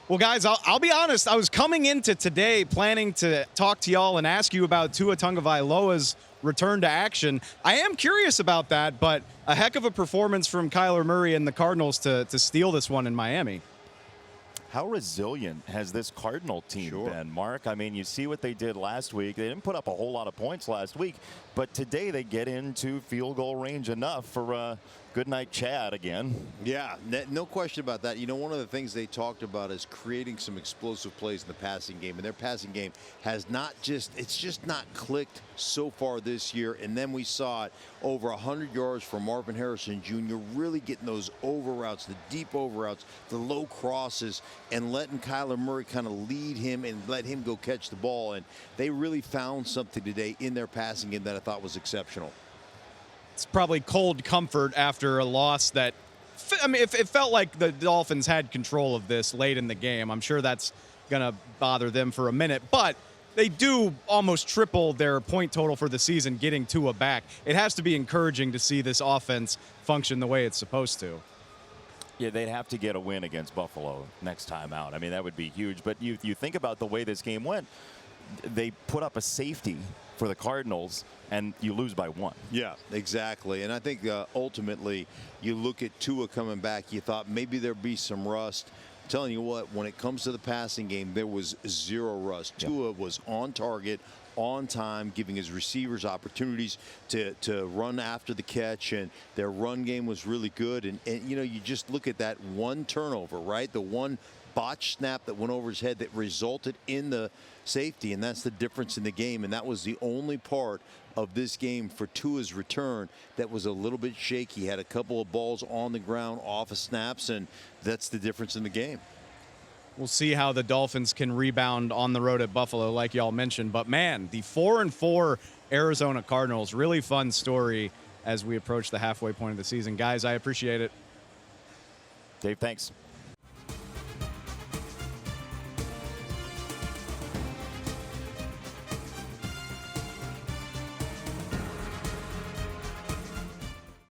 Well, guys, I'll be honest. I was coming into today planning to talk to y'all and ask you about Tua Tagovailoa's return to action. I am curious about that, but a heck of a performance from Kyler Murray and the Cardinals to steal this one in Miami. How resilient has this Cardinal team been, Mark? I mean, you see what they did last week. They didn't put up a whole lot of points last week, but today they get into field goal range enough for good night Chad again. Yeah, no question about that. You know, one of the things they talked about is creating some explosive plays in the passing game, and their passing game has it's just not clicked so far this year. And then we saw it over 100 yards from Marvin Harrison Jr. really getting those over routes, the deep over routes, the low crosses, and letting Kyler Murray kind of lead him and let him go catch the ball. And they really found something today in their passing game that I thought was exceptional. It's probably cold comfort after a loss that, I mean, it felt like the Dolphins had control of this late in the game. I'm sure that's going to bother them for a minute, but they do almost triple their point total for the season getting Tua back. It has to be encouraging to see this offense function the way it's supposed to. Yeah, they'd have to get a win against Buffalo next time out. I mean, that would be huge. But you think about the way this game went. They put up a safety for the Cardinals, and you lose by 1. Yeah, exactly. And I think ultimately you look at Tua coming back, you thought maybe there'd be some rust. I'm telling you what, when it comes to the passing game, there was zero rust. Yep. Tua was on target, on time, giving his receivers opportunities to run after the catch, and their run game was really good. And you know, you just look at that one turnover, right? The one botched snap that went over his head that resulted in the safety, and that's the difference in the game. And that was the only part of this game for Tua's return that was a little bit shaky. He had a couple of balls on the ground off of snaps, and that's the difference in the game. We'll see how the Dolphins can rebound on the road at Buffalo, like y'all mentioned. But, man, the 4-4 Arizona Cardinals, really fun story as we approach the halfway point of the season. Guys, I appreciate it. Dave, thanks.